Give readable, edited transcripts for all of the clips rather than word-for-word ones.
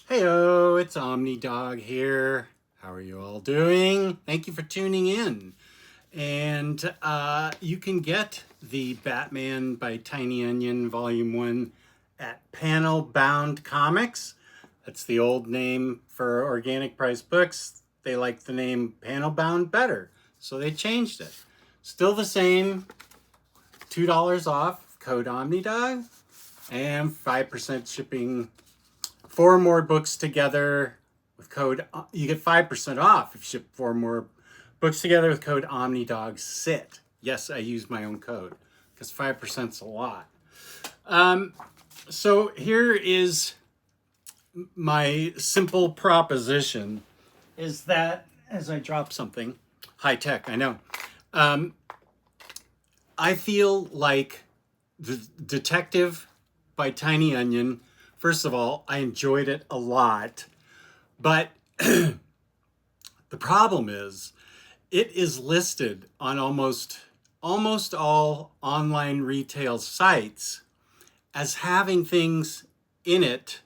Heyo, it's Omnidog here. How are you all doing? Thank you for tuning in. And you can get the Batman by Tynion Volume 1 at Panel Bound Comics. That's the old name for organic price books. They like the name Panel Bound better, so they changed it. Still the same, $2 off, code Omnidog, and 5% shipping. 4 more books together with code, you get 5% off if you ship 4 more books together with code OmnidogSit. Yes, I use my own code because 5% is a lot. So here is my simple proposition is that, as I drop something, high tech, I know. I feel like the Detective by Tiny Onion, first of all, I enjoyed it a lot, but the problem is it is listed on almost all online retail sites as having things in it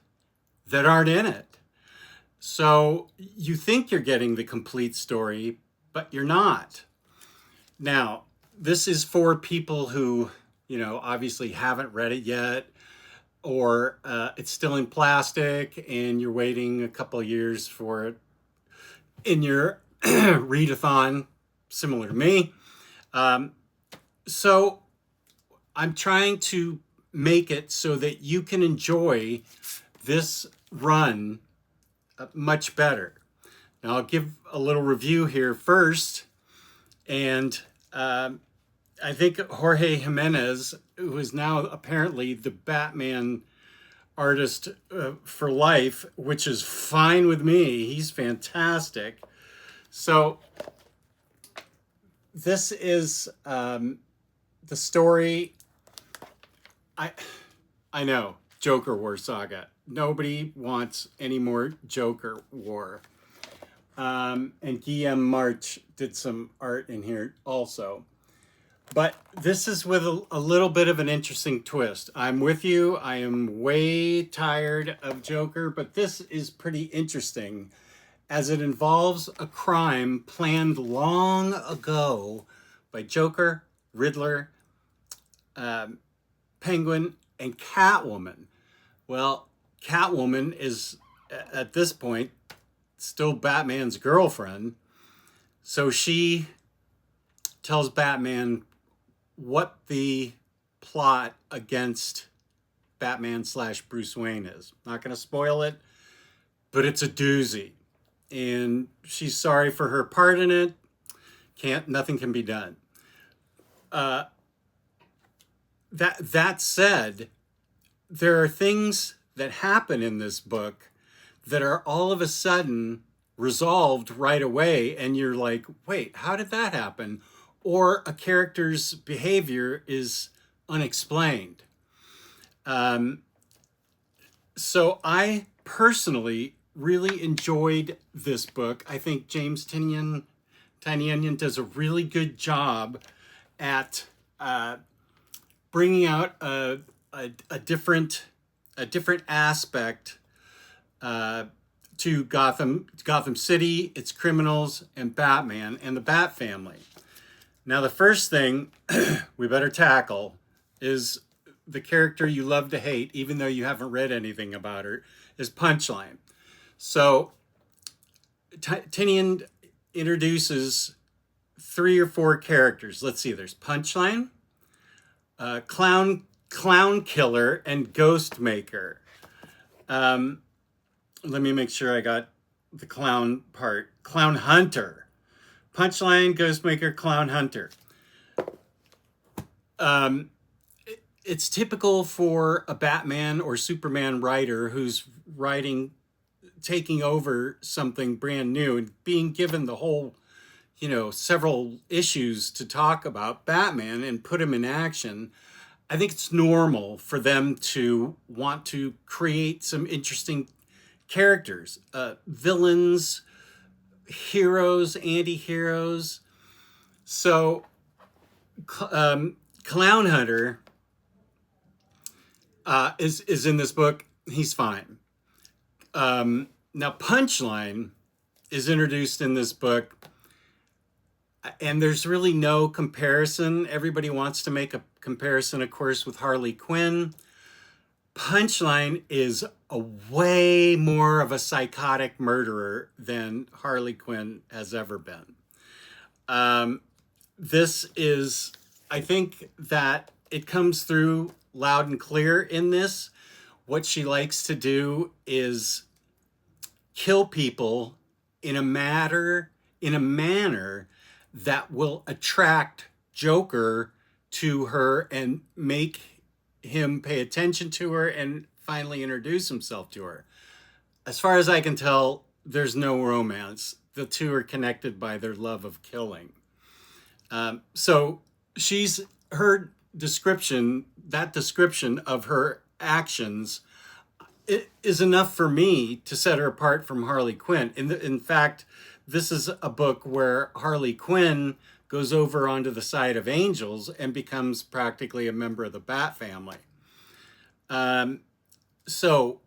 that aren't in it. So you think you're getting the complete story, but you're not. Now, this is for people who, obviously haven't read it yet, or it's still in plastic and you're waiting a couple of years for it in your readathon, similar to me. So I'm trying to make it so that you can enjoy this run much better. Now I'll give a little review here first. And I think Jorge Jimenez, who is now apparently the Batman artist for life, which is fine with me. He's fantastic. So this is the story. I know, Joker War Saga. Nobody wants any more Joker War. And Guillaume March did some art in here also. But this is with a little bit of an interesting twist. I'm with you. I am way tired of Joker, but this is pretty interesting as it involves a crime planned long ago by Joker, Riddler, Penguin, and Catwoman. Well, Catwoman is, at this point, still Batman's girlfriend. So she tells Batman what the plot against Batman / Bruce Wayne is. Not going to spoil it, but it's a doozy. And she's sorry for her part in it. Nothing can be done. That said, there are things that happen in this book that are all of a sudden resolved right away, and you're like, wait, how did that happen? Or a character's behavior is unexplained. So I personally really enjoyed this book. I think James Tynion does a really good job at bringing out a different aspect to Gotham City, its criminals, and Batman, and the Bat family. Now, the first thing we better tackle is the character you love to hate, even though you haven't read anything about her, is Punchline. So, Tynion introduces 3 or 4 characters. Let's see, there's Punchline, Clown Killer, and Ghost Maker. Let me make sure I got the clown part. Clown Hunter. Punchline, Ghostmaker, Clown Hunter. It's typical for a Batman or Superman writer who's taking over something brand new and being given the whole, several issues to talk about Batman and put him in action. I think it's normal for them to want to create some interesting characters, villains, heroes, anti-heroes. So Clown Hunter is in this book. He's fine. Now, Punchline is introduced in this book, and there's really no comparison. Everybody wants to make a comparison, of course, with Harley Quinn. Punchline is a way more of a psychotic murderer than Harley Quinn has ever been. This is, I think that it comes through loud and clear in this. What she likes to do is kill people in a manner that will attract Joker to her and make him pay attention to her and finally introduce himself to her. As far as I can tell, there's no romance. The two are connected by their love of killing. So her description, that description of her actions, it is enough for me to set her apart from Harley Quinn. In fact, this is a book where Harley Quinn goes over onto the side of angels and becomes practically a member of the Bat family. So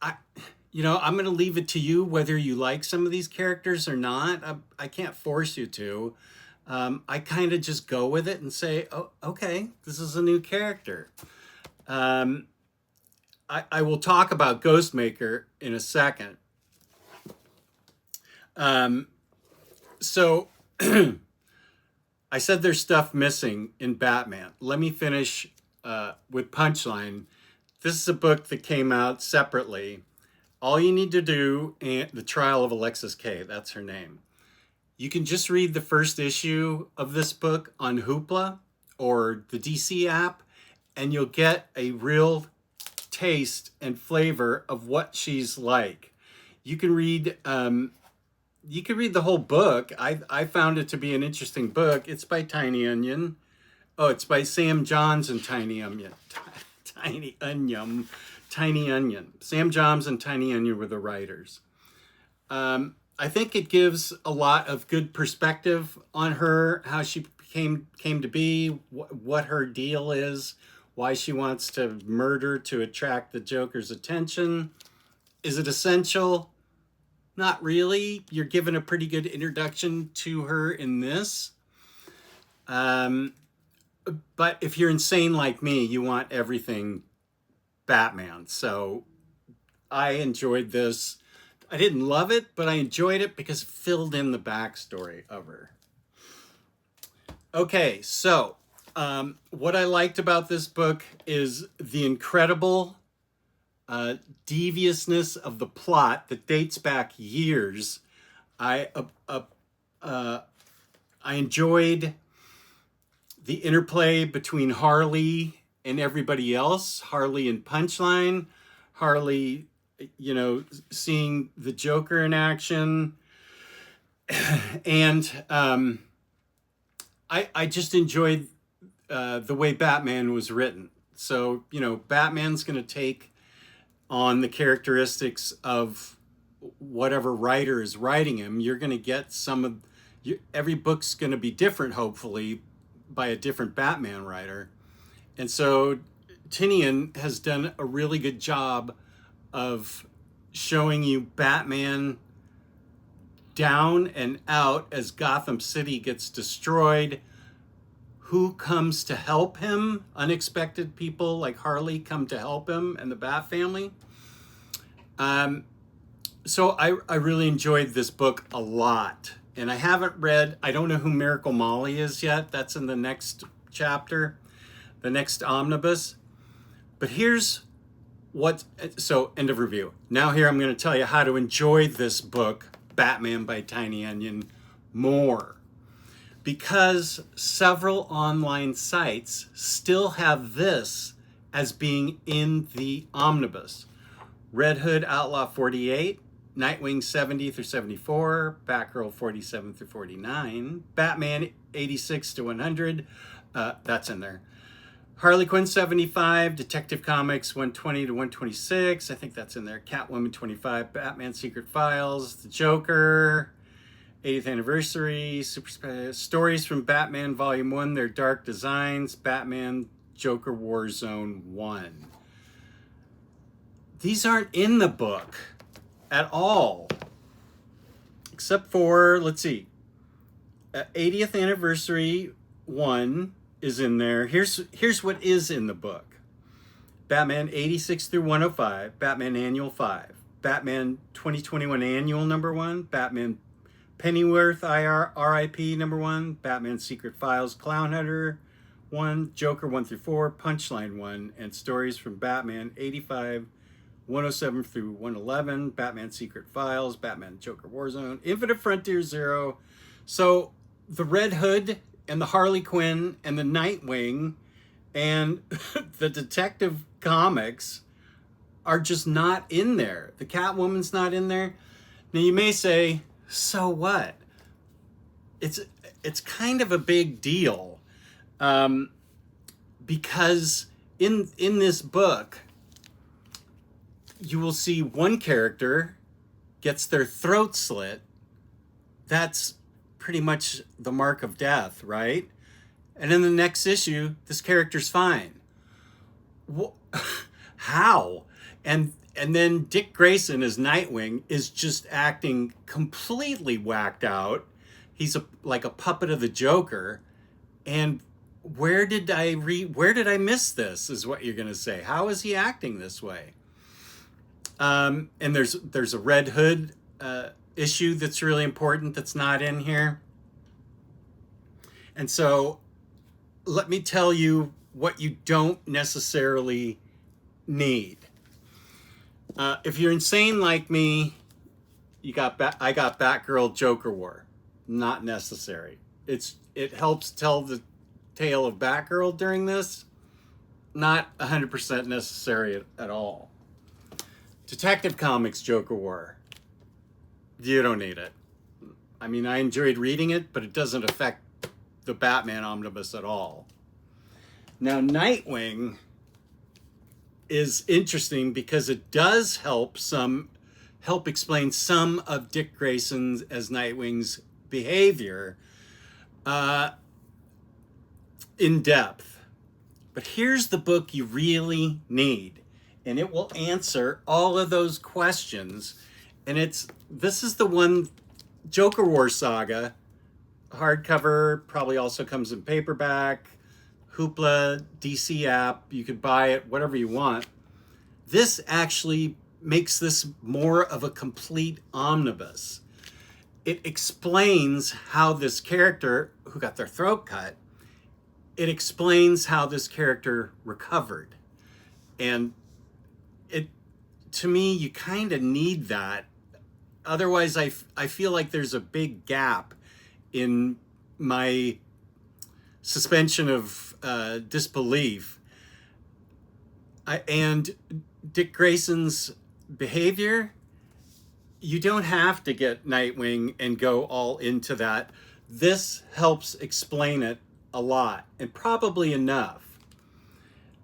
I'm going to leave it to you whether you like some of these characters or not. I can't force you to. I kind of just go with it and say, oh, okay, this is a new character. I will talk about Ghostmaker in a second. So I said there's stuff missing in Batman. Let me finish with Punchline. This is a book that came out separately. All you need to do, The Trial of Alexis K, that's her name. You can just read the first issue of this book on Hoopla or the DC app, and you'll get a real taste and flavor of what she's like. You can read the whole book. I found it to be an interesting book. It's by Tynion. Oh, it's by Sam Johns and Tiny Onion. Sam Johns and Tiny Onion were the writers. I think it gives a lot of good perspective on her, how she came to be, what her deal is, why she wants to murder to attract the Joker's attention. Is it essential? Not really. You're given a pretty good introduction to her in this. But if you're insane like me, you want everything Batman. So I enjoyed this. I didn't love it, but I enjoyed it because it filled in the backstory of her. Okay, so what I liked about this book is the incredible deviousness of the plot that dates back years. I enjoyed the interplay between Harley and everybody else, Harley and Punchline, Harley, seeing the Joker in action. And I just enjoyed the way Batman was written. So, Batman's going to take on the characteristics of whatever writer is writing him. You're going to get every book's going to be different, hopefully, by a different Batman writer. And so Tynion has done a really good job of showing you Batman down and out as Gotham City gets destroyed. Who comes to help him? Unexpected people like Harley come to help him and the Bat family. So I really enjoyed this book a lot. And I don't know who Miracle Molly is yet. That's in the next chapter, the next omnibus. But so end of review. Now here I'm going to tell you how to enjoy this book, Batman by Tiny Onion, more. Because several online sites still have this as being in the omnibus. Red Hood Outlaw 48, Nightwing 70 through 74, Batgirl 47 through 49, Batman 86 to 100, that's in there. Harley Quinn 75, Detective Comics 120 to 126, I think that's in there. Catwoman 25, Batman Secret Files, The Joker, 80th Anniversary, Stories from Batman Volume 1, Their Dark Designs, Batman Joker Warzone 1. These aren't in the book. at all. Except for, let's see, 80th anniversary 1 is in there. Here's what is in the book. Batman 86 through 105, Batman Annual 5, Batman 2021 Annual number 1, Batman Pennyworth RIP number 1, Batman Secret Files Clown Hunter 1, Joker 1 through 4, Punchline 1, and stories from Batman 85, 107 through 111, Batman Secret Files, Batman Joker Warzone, Infinite Frontier 0. So the Red Hood and the Harley Quinn and the Nightwing and the Detective Comics are just not in there. The Catwoman's not in there. Now you may say, so what? It's kind of a big deal, because in this book you will see one character gets their throat slit. That's pretty much the mark of death, right? And in the next issue, this character's fine. How? And then Dick Grayson as Nightwing is just acting completely whacked out. He's like a puppet of the Joker. And where did I miss this, is what you're going to say. How is he acting this way? And there's a Red Hood issue that's really important that's not in here. And so let me tell you what you don't necessarily need. If you're insane like me, I got Batgirl Joker War. Not necessary. It helps tell the tale of Batgirl during this. Not 100% necessary at all. Detective Comics Joker War. You don't need it. I mean, I enjoyed reading it, but it doesn't affect the Batman Omnibus at all. Now, Nightwing is interesting because it does help explain some of Dick Grayson's as Nightwing's behavior in depth. But here's the book you really need, and it will answer all of those questions. And this is the one, Joker War Saga, hardcover, probably also comes in paperback, Hoopla, DC app, you could buy it, whatever you want. This actually makes this more of a complete omnibus. It explains how this character who got their throat cut, it explains how this character recovered. And to me, you kind of need that. Otherwise, I feel like there's a big gap in my suspension of disbelief. And Dick Grayson's behavior, you don't have to get Nightwing and go all into that. This helps explain it a lot, and probably enough.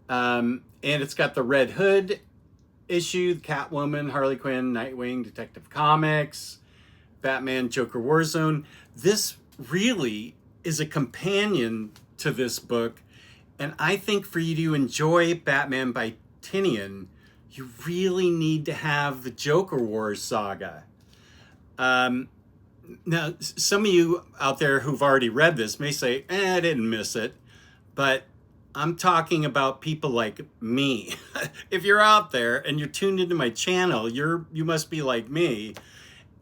And it's got the Red Hood issue, Catwoman, Harley Quinn, Nightwing, Detective Comics, Batman, Joker Warzone. This really is a companion to this book, and I think for you to enjoy Batman by Tynion, you really need to have the Joker Wars saga. Now, some of you out there who've already read this may say, I didn't miss it, but I'm talking about people like me. If you're out there and you're tuned into my channel, you must be like me.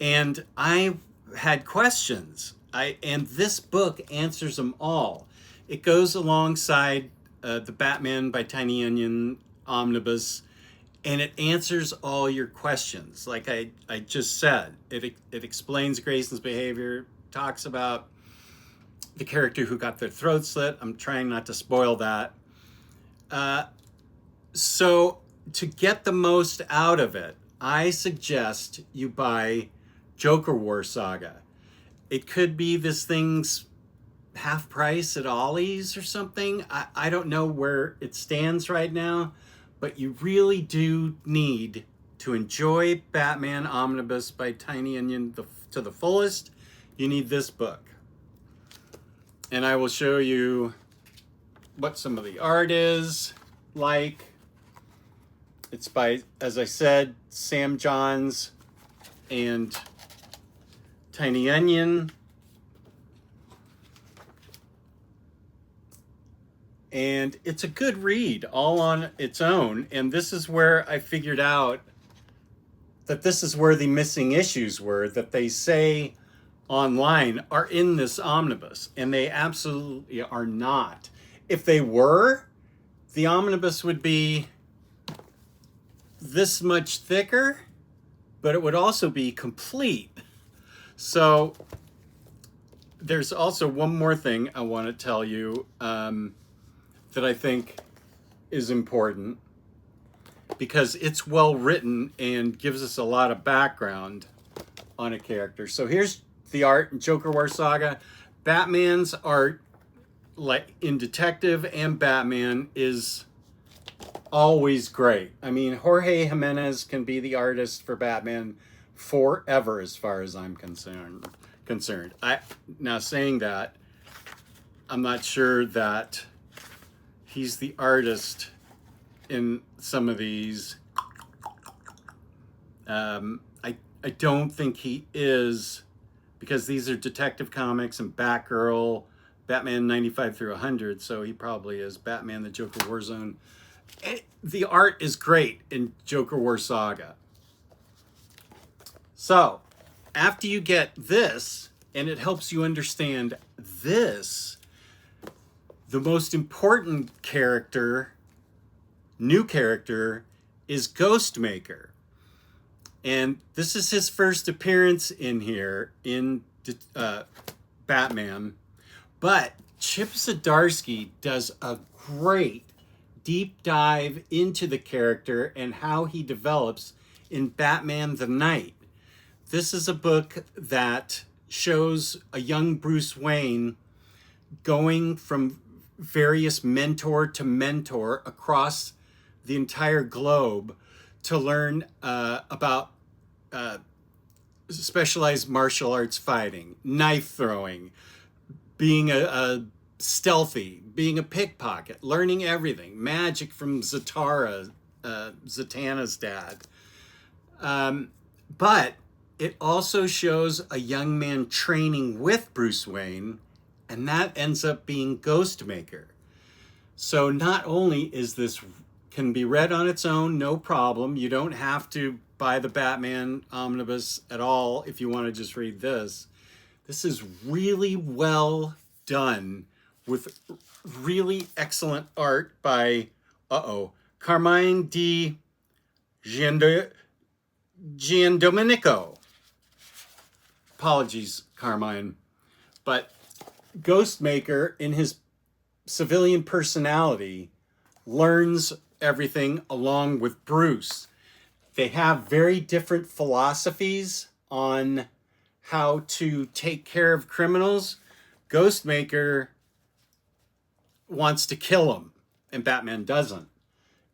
And I had questions. And this book answers them all. It goes alongside the Batman by Tynion Omnibus, and it answers all your questions. Like I just said, it explains Grayson's behavior, talks about the character who got their throat slit. I'm trying not to spoil that. So to get the most out of it, I suggest you buy Joker War Saga. It could be this thing's half price at Ollie's or something. I don't know where it stands right now, but you really do need to enjoy Batman Omnibus by Tynion to the fullest. You need this book. And I will show you what some of the art is like. It's by, as I said, Sam Johns, and Tynion. And it's a good read all on its own. And this is where I figured out that this is where the missing issues were that they say online are in this omnibus. And they absolutely are not. If they were, the omnibus would be this much thicker, but it would also be complete. So there's also one more thing I want to tell you that I think is important, because it's well written and gives us a lot of background on a character. So here's the art in Joker War Saga. Batman's art, like in Detective and Batman, is always great. I mean, Jorge Jimenez can be the artist for Batman forever, as far as I'm concerned. Now saying that, I'm not sure that he's the artist in some of these. I don't think he is, because these are Detective Comics and Batgirl, Batman 95 through 100, so he probably is. Batman, the Joker Warzone. The art is great in Joker War Saga. So, after you get this, and it helps you understand this, the most important character, new character, is Ghostmaker. And this is his first appearance in here in Batman. But Chip Zdarsky does a great deep dive into the character and how he develops in Batman the Knight. This is a book that shows a young Bruce Wayne going from various mentor to mentor across the entire globe to learn about specialized martial arts fighting, knife throwing, being a stealthy, being a pickpocket, learning everything, magic from Zatanna's dad. But it also shows a young man training with Bruce Wayne, and that ends up being Ghostmaker. So not only is this, can be read on its own, no problem. You don't have to buy the Batman Omnibus at all if you want to just read this. This is really well done with really excellent art by, Carmine Di Giandomenico. Apologies, Carmine. But Ghostmaker, in his civilian personality, learns everything along with Bruce. They have very different philosophies on how to take care of criminals. Ghostmaker wants to kill him, and Batman doesn't.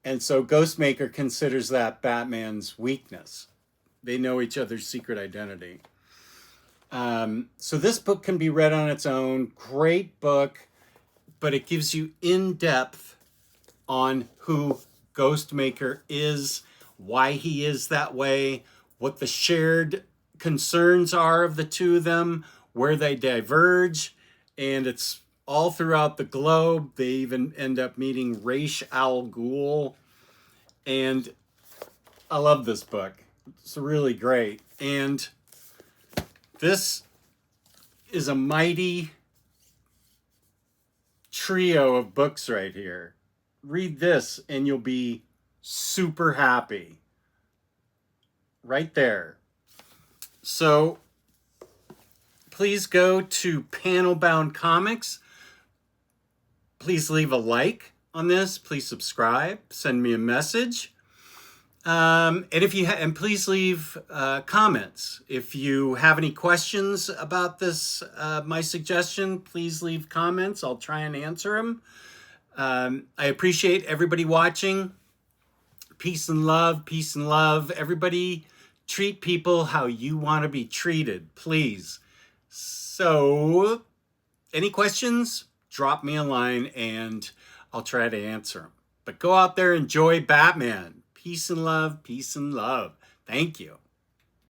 And so Ghostmaker considers that Batman's weakness. They know each other's secret identity. So this book can be read on its own. Great book, but it gives you in-depth on who Ghostmaker is, why he is that way, what the shared concerns are of the two of them, where they diverge, and it's all throughout the globe. They even end up meeting Ra's al Ghul, and I love this book. It's really great. And this is a mighty trio of books right here. Read this and you'll be super happy. Right there. So please go to Panelbound Comics. Please leave a like on this. Please subscribe. Send me a message. And if you and please leave comments. If you have any questions about this, my suggestion, please leave comments. I'll try and answer them. I appreciate everybody watching. Peace and love, peace and love. Everybody treat people how you want to be treated, please. So, any questions? Drop me a line and I'll try to answer them. But go out there, enjoy Batman. Peace and love, peace and love. Thank you.